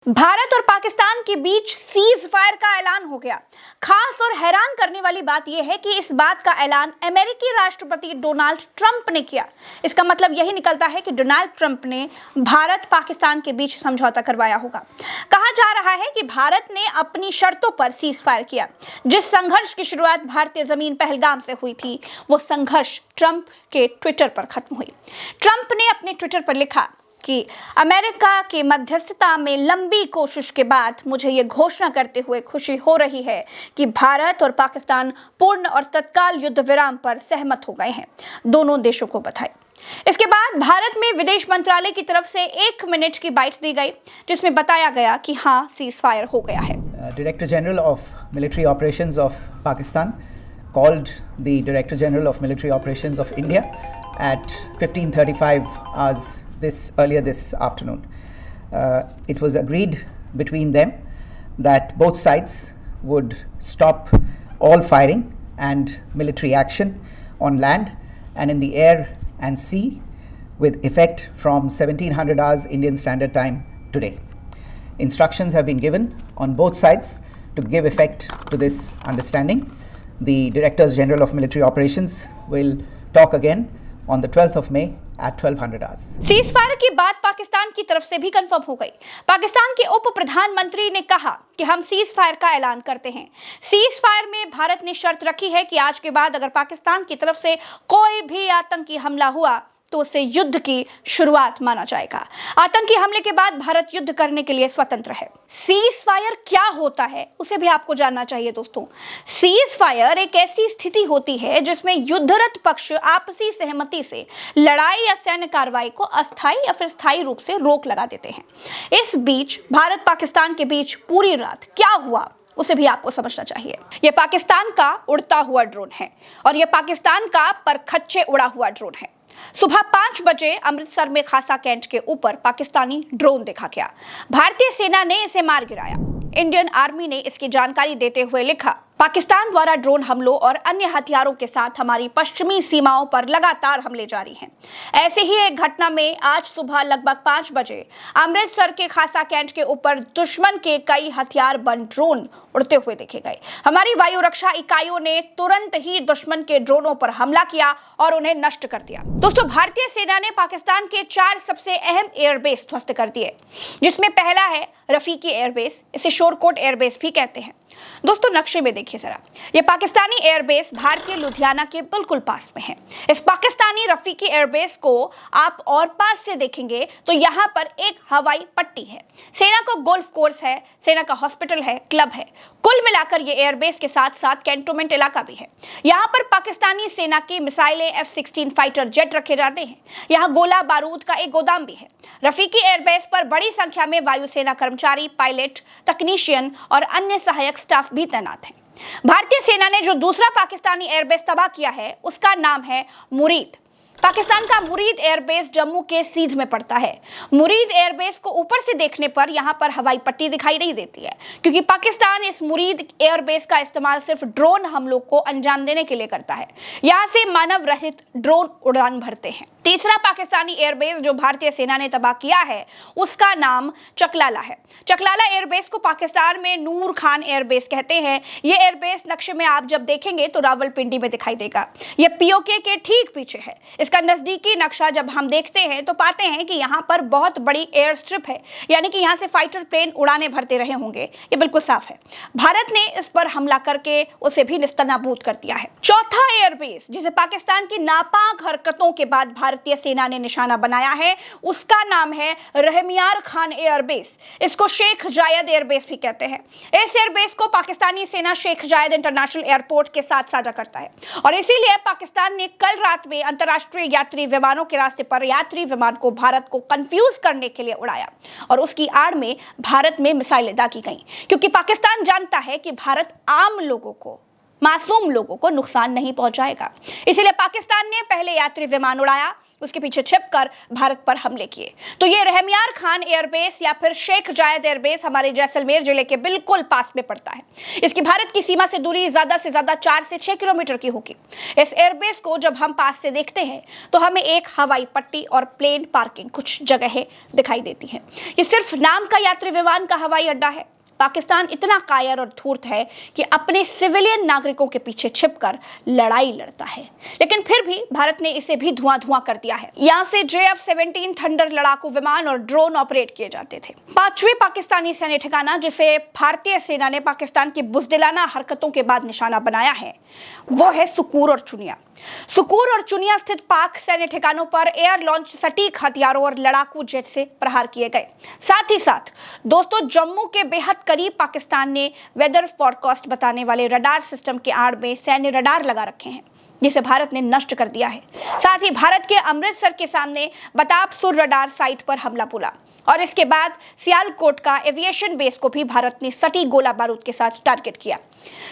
भारत और पाकिस्तान के बीच cease fire का ऐलान हो गया। खास और हैरान करने वाली बात यह है कि इस बात का ऐलान अमेरिकी राष्ट्रपति डोनाल्ड ट्रंप ने किया। इसका मतलब यही निकलता है कि डोनाल्ड ट्रंप ने भारत पाकिस्तान के बीच समझौता करवाया होगा। कहा जा रहा है कि भारत ने अपनी शर्तों पर सीज फायर किया। जिस संघर्ष की शुरुआत भारतीय जमीन पहलगाम से हुई थी, वो संघर्ष ट्रंप के ट्विटर पर खत्म हुई। ट्रंप ने अपने ट्विटर पर लिखा कि अमेरिका की मध्यस्थता में लंबी कोशिश के बाद मुझे ये घोषणा करते हुए खुशी हो रही है कि भारत और पाकिस्तान पूर्ण और तत्काल युद्ध विराम पर सहमत हो गए हैं। दोनों देशों को बधाई। इसके बाद भारत में विदेश मंत्रालय की तरफ से 1 मिनट की बाइट दी गई, जिसमें बताया गया कि हाँ, सीज फायर हो गया है। Director General of Military Operations of Pakistan called the Director General of Military Operations of India at 15:35 hours earlier this afternoon. It was agreed between them that both sides would stop all firing and military action on land and in the air and sea with effect from 1700 hours Indian Standard Time today. Instructions have been given on both sides to give effect to this understanding. The Directors General of Military Operations will talk again on the 12th of May at 1200 hours. Cease fire की बात पाकिस्तान की तरफ से भी confirm हो गई। पाकिस्तान के उप प्रधानमंत्री ने कहा कि हम सीज फायर का ऐलान करते हैं। सीज फायर में भारत ने शर्त रखी है कि आज के बाद अगर पाकिस्तान की तरफ से कोई भी आतंकी हमला हुआ तो उसे युद्ध की शुरुआत माना जाएगा। आतंकी हमले के बाद भारत युद्ध करने के लिए स्वतंत्र है। सीज फायर क्या होता है उसे भी आपको जानना चाहिए दोस्तों। सीज फायर एक ऐसी स्थिति होती है जिसमें युद्धरत पक्ष आपसी सहमति से लड़ाई या सैन्य कार्रवाई को अस्थायी या फिर स्थायी रूप से रोक लगा देते हैं। इस बीच भारत पाकिस्तान के बीच पूरी रात क्या हुआ उसे भी आपको समझना चाहिए। यह पाकिस्तान का उड़ता हुआ ड्रोन है और यह पाकिस्तान का परखच्चे उड़ा हुआ ड्रोन है। सुबह 5 बजे अमृतसर में खासा कैंट के ऊपर पाकिस्तानी ड्रोन देखा गया। भारतीय सेना ने इसे मार गिराया। इंडियन आर्मी ने इसकी जानकारी देते हुए लिखा, पाकिस्तान द्वारा ड्रोन हमलों और अन्य हथियारों के साथ हमारी पश्चिमी सीमाओं पर लगातार हमले जारी हैं। ऐसे ही एक घटना में आज सुबह लगभग 5 बजे अमृतसर के खासा कैंट के ऊपर दुश्मन के कई हथियार बंद ड्रोन उड़ते हुए देखे गए। हमारी वायु रक्षा इकाइयों ने तुरंत ही दुश्मन के ड्रोनों पर हमला किया और उन्हें नष्ट कर दिया। दोस्तों, भारतीय सेना ने पाकिस्तान के 4 सबसे अहम एयरबेस ध्वस्त कर दिए, जिसमें पहला है रफीकी एयरबेस। इसे शोरकोट एयरबेस भी कहते हैं। दोस्तों, नक्शे में देखिए जरा, ये पाकिस्तानी एयरबेस भारतीय लुधियाना के बिल्कुल पास में है। इस पाकिस्तानी रफीकी एयरबेस को आप और पास से देखेंगे तो यहाँ पर एक हवाई पट्टी है। सेना का गोल्फ कोर्स है, सेना का हॉस्पिटल है, क्लब है। कुल मिलाकर ये एयरबेस के साथ साथ कैंटोनमेंट इलाका भी है। यहाँ पर पाकिस्तानी सेना की मिसाइलें F-16 फाइटर जेट रखे जाते हैं। यहाँ गोला बारूद का एक गोदाम भी है। रफीकी एयरबेस पर बड़ी संख्या में वायुसेना कर्मचारी, पायलट, तकनीशियन और अन्य सहायक स्टाफ भी तैनात हैं। भारतीय सेना ने जो दूसरा पाकिस्तानी एयरबेस तबाह किया है उसका नाम है मुरीद। पाकिस्तान का मुरीद एयरबेस जम्मू के सीध में पड़ता है। मुरीद एयरबेस को ऊपर से देखने पर यहाँ पर हवाई पट्टी दिखाई नहीं देती है, क्योंकि पाकिस्तान इस मुरीद एयरबेस का इस्तेमाल सिर्फ ड्रोन हमलों को अंजाम देने के लिए करता है। यहाँ से मानव रहित ड्रोन उड़ान भरते हैं। तीसरा पाकिस्तानी एयरबेस जो भारतीय सेना ने तबाह किया है उसका नाम चकलाला है। चकलाला एयरबेस को पाकिस्तान में नूर खान एयरबेस कहते हैं। ये एयरबेस नक्शे में आप जब देखेंगे तो रावलपिंडी में दिखाई देगा। ये पीओके के ठीक पीछे है। इसका नजदीकी नक्शा जब हम देखते हैं तो पाते हैं कि यहाँ पर बहुत बड़ी एयर स्ट्रिप है, यानी कि यहाँ से फाइटर प्लेन उड़ाने भरते रहे होंगे। ये बिल्कुल साफ है। भारत ने इस पर हमला करके उसे भी निस्तनाबूद कर दिया है। चौथा एयरबेस जिसे पाकिस्तान की नापाक हरकतों के बाद भारतीय सेना ने निशाना बनाया है उसका नाम है रहमियार खान एयरबेस। इसको शेख जायद एयरबेस भी कहते हैं। इस एयरबेस को पाकिस्तानी सेना शेख जायद इंटरनेशनल एयरपोर्ट के साथ साझा करता है और इसीलिए पाकिस्तान ने कल रात में अंतर्राष्ट्रीय यात्री विमानों के रास्ते पर यात्री विमान को भारत को कंफ्यूज करने के लिए उड़ाया और उसकी आड़ में भारत में मिसाइलें दागी गईं, क्योंकि पाकिस्तान जानता है कि भारत आम लोगों को मासूम लोगों को नुकसान नहीं पहुंचाएगा। इसलिए पाकिस्तान ने पहले यात्री विमान उड़ाया, उसके पीछे छिपकर भारत पर हमले किए। तो ये रहमियार खान एयरबेस या फिर शेख जायद एयरबेस हमारे जैसलमेर जिले के बिल्कुल पास में पड़ता है। इसकी भारत की सीमा से दूरी ज्यादा से ज्यादा 4 से 6 किलोमीटर की होगी। इस एयरबेस को जब हम पास से देखते हैं तो हमें एक हवाई पट्टी और प्लेन पार्किंग कुछ जगह दिखाई देती है। ये सिर्फ नाम का यात्री विमान का हवाई अड्डा है। पाकिस्तान इतना कायर और धूर्त है कि अपने सिविलियन नागरिकों के पीछे छिपकर लड़ाई लड़ता है, लेकिन फिर भी भारत ने इसे भी धुआं कर दिया है। यहाँ से JF-17 थंडर लड़ाकू विमान और ड्रोन ऑपरेट किए जाते थे। 5वें पाकिस्तानी सैन्य ठिकाना जिसे भारतीय सेना ने पाकिस्तान की बुज़दिलाना हरकतों के बाद निशाना बनाया है वो है सुकूर और चुनिया। सुकूर और चुनिया स्थित पाक सैन्य ठिकानों पर एयर लॉन्च सटीक हथियारों और लड़ाकू जेट से प्रहार किए गए। साथ ही साथ दोस्तों, जम्मू के बेहद करीब पाकिस्तान ने वेदर फोरकास्ट बताने वाले रडार सिस्टम के आड़ में सैन्य रडार लगा रखे हैं, जिसे भारत ने नष्ट कर दिया है। साथ ही भारत के अमृतसर के सामने बताब सुर रडार साइट पर हमला बोला और इसके बाद सियालकोट का एविएशन बेस को भी भारत ने सटीक गोला बारूद के साथ टारगेट किया।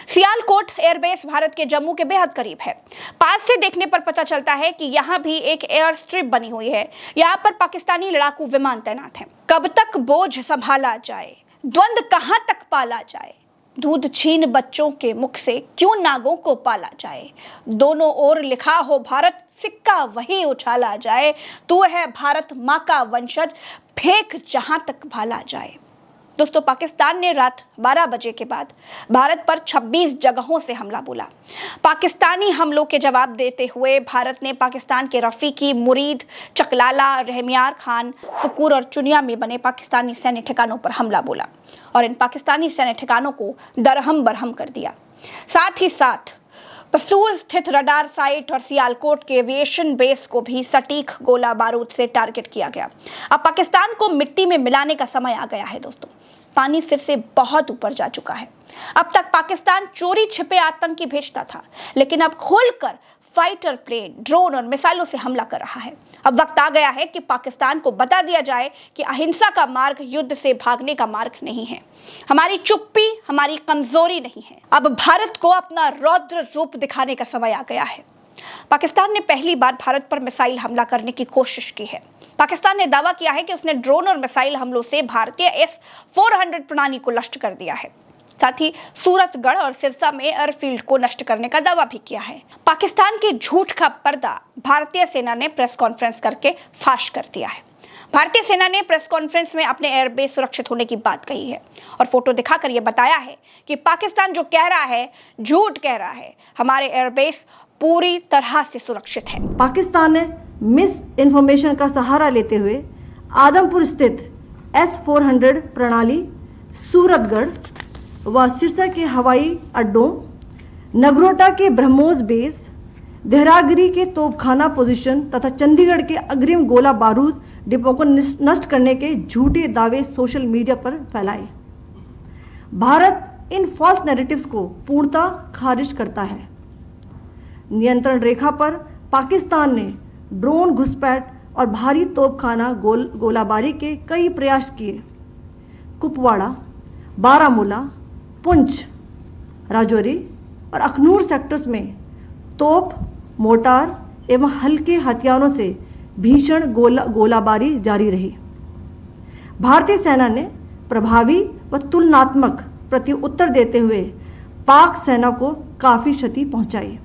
सियालकोट एयरबेस भारत के जम्मू के बेहद करीब है। पास से देखने पर पता चलता है कि यहाँ भी एक एयर स्ट्रिप बनी हुई है। यहाँ पर पाकिस्तानी लड़ाकू विमान तैनात हैं। कब तक बोझ संभाला जाए, द्वंद कहाँ तक पाला जाए, दूध छीन बच्चों के मुख से क्यों नागों को पाला जाए, दोनों ओर लिखा हो भारत, सिक्का वही उछाला जाए, तू है भारत माँ का वंशज, फेंक जहां तक भाला जाए। दोस्तों, पाकिस्तान ने रात 12 बजे के बाद भारत पर 26 जगहों से हमला बोला। पाकिस्तानी हमलों के जवाब देते हुए भारत ने पाकिस्तान के रफीकी, मुरीद, चकलाला, रहमियार खान, सुकूर और चुनिया में बने पाकिस्तानी सैन्य ठिकानों पर हमला बोला और इन पाकिस्तानी सैन्य ठिकानों को दरहम बरहम कर दिया। साथ ही साथ पसूर स्थित रडार साइट और सियालकोट के एविएशन बेस को भी सटीक गोला बारूद से टारगेट किया गया। अब पाकिस्तान को मिट्टी में मिलाने का समय आ गया है दोस्तों। पानी सिर से बहुत ऊपर जा चुका है। अब तक पाकिस्तान चोरी छिपे आतंकी भेजता था, लेकिन अब खोलकर फाइटर प्लेन, ड्रोन और मिसाइलों से हमला कर रहा है। अब वक्त आ गया है कि पाकिस्तान को बता दिया जाए कि अहिंसा का मार्ग युद्ध से भागने का मार्ग नहीं है। हमारी चुप्पी हमारी कमजोरी नहीं है। अब भारत को अपना रौद्र रूप दिखाने का समय आ गया है। पाकिस्तान ने पहली बार भारत पर मिसाइल हमला करने की कोशिश की है। पाकिस्तान ने दावा किया है कि उसने ड्रोन और मिसाइल हमलों से भारतीय S-400 प्रणाली को नष्ट कर दिया है। साथ ही सूरतगढ़ और सिरसा में एयरफील्ड को नष्ट करने का दावा भी किया है। पाकिस्तान के झूठ का पर्दा भारतीय सेना ने प्रेस कॉन्फ्रेंस करके फाश कर दिया है। भारतीय सेना ने प्रेस कॉन्फ्रेंस में अपने एयरबेस सुरक्षित होने की बात कही है और फोटो दिखाकर यह बताया है कि पाकिस्तान जो कह रहा है झूठ कह रहा है। हमारे एयरबेस पूरी तरह से सुरक्षित है। पाकिस्तान ने मिस इन्फॉर्मेशन का सहारा लेते हुए आदमपुर स्थित S-400 प्रणाली, सूरतगढ़ व सिरसा के हवाई अड्डों, नगरोटा के ब्रह्मोस बेस, देहरागिरी के तोपखाना पोजीशन तथा चंडीगढ़ के अग्रिम गोला बारूद डिपो को नष्ट करने के झूठे दावे सोशल मीडिया पर फैलाए। भारत इन फॉल्स नैरेटिव्स को पूर्णतः खारिज करता है। नियंत्रण रेखा पर पाकिस्तान ने ड्रोन घुसपैठ और भारी तोपखाना गोलाबारी के कई प्रयास किए। कुपवाड़ा, बारामूला, पुंछ, राजौरी और अखनूर सेक्टर्स में तोप, मोर्टार एवं हल्के हथियारों से भीषण गोलाबारी जारी रही। भारतीय सेना ने प्रभावी व तुलनात्मक प्रत्युत्तर देते हुए पाक सेना को काफी क्षति पहुंचाई।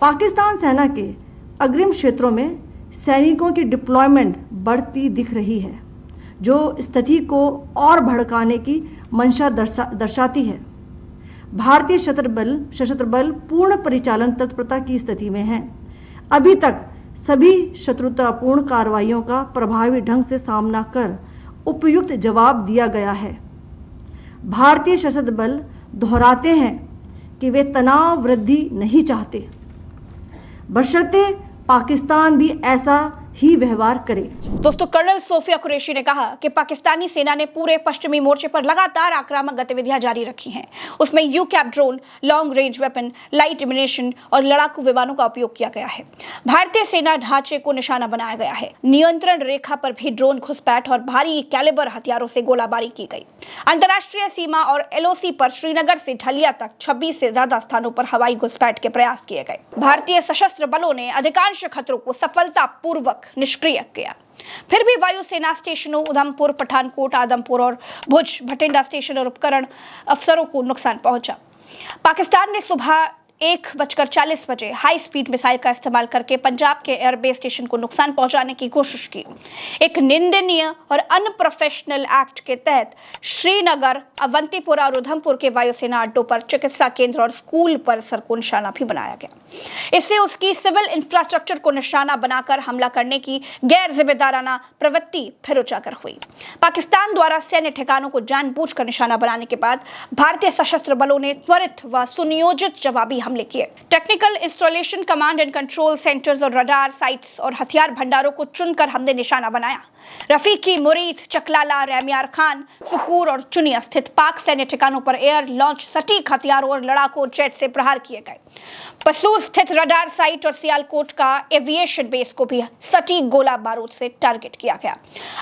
पाकिस्तान सेना के अग्रिम क्षेत्रों में सैनिकों की डिप्लॉयमेंट बढ़ती दिख रही है, जो स्थिति को और भड़काने की मंशा दर्शाती है। भारतीय सशस्त्र बल पूर्ण परिचालन तत्परता की स्थिति में है। अभी तक सभी शत्रुतापूर्ण कार्रवाइयों का प्रभावी ढंग से सामना कर उपयुक्त जवाब दिया गया है। भारतीय सशस्त्र बल दोहराते हैं कि वे तनाव वृद्धि नहीं चाहते, बशर्ते पाकिस्तान भी ऐसा ही व्यवहार करे। दोस्तों, कर्नल सोफिया कुरैशी ने कहा कि पाकिस्तानी सेना ने पूरे पश्चिमी मोर्चे पर लगातार आक्रामक गतिविधियां जारी रखी हैं। उसमें यूकैप drone, long range weapon, light ammunition और लड़ाकू विमानों का उपयोग किया गया है। भारतीय सेना ढांचे को निशाना बनाया गया है। नियंत्रण रेखा पर भी ड्रोन घुसपैठ और भारी कैलिबर हथियारों से गोलाबारी की गई। अंतर्राष्ट्रीय सीमा और एलओसी पर श्रीनगर से ढलिया तक 26 से ज्यादा स्थानों पर हवाई घुसपैठ के प्रयास किए गए। भारतीय सशस्त्र बलों ने अधिकांश खतरों को सफलतापूर्वक निष्क्रिय किया। फिर भी वायुसेना स्टेशनों उधमपुर, पठानकोट, आदमपुर और भुज, भटिंडा स्टेशन और उपकरण अफसरों को नुकसान पहुंचा। पाकिस्तान ने सुबह 1:40 बजे हाई स्पीड मिसाइल का इस्तेमाल करके पंजाब के एयरबेस स्टेशन को नुकसान पहुंचाने की कोशिश की। एक निंदनीय और अनप्रोफेशनल एक्ट के तहत श्रीनगर, अवंतीपुरा और उधमपुर के वायुसेना अड्डों पर चिकित्सा केंद्र और स्कूल परिसर को निशाना भी बनाया गया। इससे उसकी सिविल इंफ्रास्ट्रक्चर को निशाना बनाकर हमला करने की गैर जिम्मेदाराना प्रवृत्ति फिर उजागर हुई। पाकिस्तान द्वारा सैन्य ठिकानों को जानबूझकर निशाना बनाने के बाद भारतीय सशस्त्र बलों ने त्वरित व सुनियोजित जवाबी हमले किए। Technical installation, command and control centres और रडार साइट्स और हथियार भंडारों को चुनकर हमने निशाना बनाया। रफीकी, मुरीद, चकलाला, रेमियार खान, सुकूर और चुनिया स्थित पाक सैन्य ठिकानों पर एयर लॉन्च सटीक हथियारों और लड़ाकू जेट से प्रहार किए गए। पसूर स्थित रडार साइट और सियालकोट का एविएशन बेस को भी सटीक गोला बारूद से टारगेट किया गया।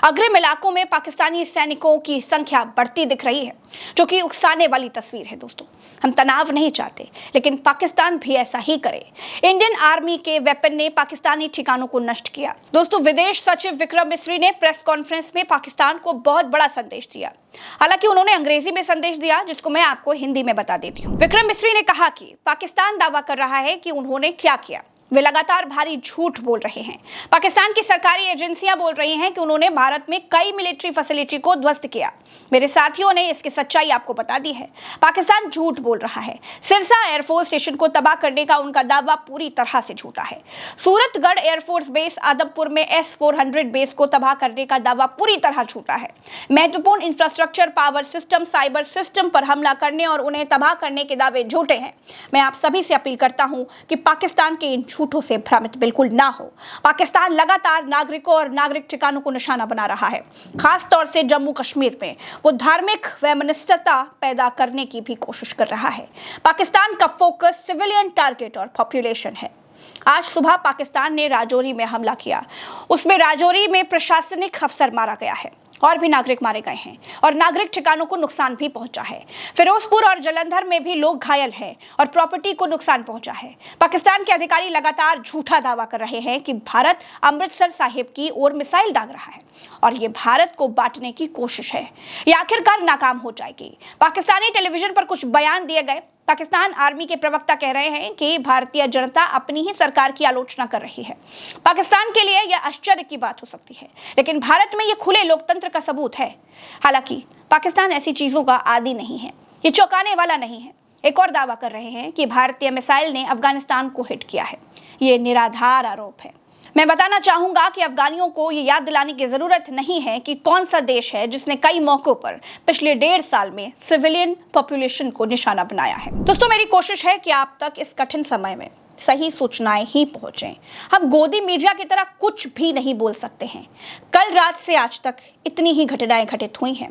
अग्रिम इलाकों में पाकिस्तानी सैनिकों की संख्या बढ़ती दिख रही है, जो कि उकसाने वाली तस्वीर है। दोस्तों, हम तनाव नहीं चाहते, लेकिन पाकिस्तान भी ऐसा ही करे। इंडियन आर्मी के वेपन ने पाकिस्तानी ठिकानों को नष्ट किया। दोस्तों, विदेश सचिव विक्रम मिस्री ने प्रेस कॉन्फ्रेंस में पाकिस्तान को बहुत बड़ा संदेश दिया। हालांकि उन्होंने अंग्रेजी में संदेश दिया, जिसको मैं आपको हिंदी में बता देती हूँ। विक्रम मिस्री ने कहा कि पाकिस्तान दावा कर रहा है कि उन्होंने क्या किया। वे लगातार भारी झूठ बोल रहे हैं। पाकिस्तान की सरकारी एजेंसियां बोल रही हैं कि उन्होंने भारत में कई मिलिट्री फैसिलिटी को ध्वस्त किया। मेरे साथियों ने इसकी सच्चाई आपको बता दी है। पाकिस्तान झूठ बोल रहा है। सिरसा एयरफोर्स स्टेशन को तबाह करने का उनका दावा पूरी तरह से झूठा है। सूरतगढ़ एयरफोर्स बेस, आदमपुर में S-400 बेस को तबाह करने का दावा पूरी तरह झूठा है। महत्वपूर्ण infrastructure, power system, cyber system पर हमला करने और उन्हें तबाह करने के दावे झूठे हैं। मैं आप सभी से अपील करता हूं कि पाकिस्तान के इन झूठों से भ्रमित बिल्कुल ना हो। पाकिस्तान लगातार नागरिकों और नागरिक ठिकानों को निशाना बना रहा है। खास तौर से जम्मू कश्मीर में वो धार्मिक वैमनस्यता पैदा करने की भी कोशिश कर रहा है। पाकिस्तान का फोकस सिविलियन टारगेट और पॉपुलेशन है। आज सुबह पाकिस्तान ने राजौरी में हमला किया। उसमें राजौरी में प्रशासनिक अफसर मारा गया है और भी नागरिक मारे गए हैं और नागरिक ठिकानों को नुकसान भी पहुंचा है। फिरोजपुर और जलंधर में भी लोग घायल हैं और प्रॉपर्टी को नुकसान पहुंचा है। पाकिस्तान के अधिकारी लगातार झूठा दावा कर रहे हैं कि भारत अमृतसर साहिब की ओर मिसाइल दाग रहा है और ये भारत को बांटने की कोशिश है। ये आखिरकार नाकाम हो जाएगी। पाकिस्तानी टेलीविजन पर कुछ बयान दिए गए। पाकिस्तान आर्मी के प्रवक्ता कह रहे हैं कि भारतीय जनता अपनी ही सरकार की आलोचना कर रही है। पाकिस्तान के लिए यह आश्चर्य की बात हो सकती है, लेकिन भारत में यह खुले लोकतंत्र का सबूत है। हालांकि पाकिस्तान ऐसी चीजों का आदी नहीं है। ये चौंकाने वाला नहीं है। एक और दावा कर रहे हैं कि भारतीय मिसाइल ने अफगानिस्तान को हिट किया है। ये निराधार आरोप है। मैं बताना चाहूंगा कि अफगानियों को ये याद दिलाने की जरूरत नहीं है कि कौन सा देश है जिसने कई मौकों पर पिछले 1.5 साल में सिविलियन पॉपुलेशन को निशाना बनाया है। दोस्तों, मेरी कोशिश है कि आप तक इस कठिन समय में सही सूचनाएं ही पहुंचे। हम गोदी मीडिया की तरह कुछ भी नहीं बोल सकते हैं। कल रात से आज तक इतनी ही घटनाएं घटित हुई हैं।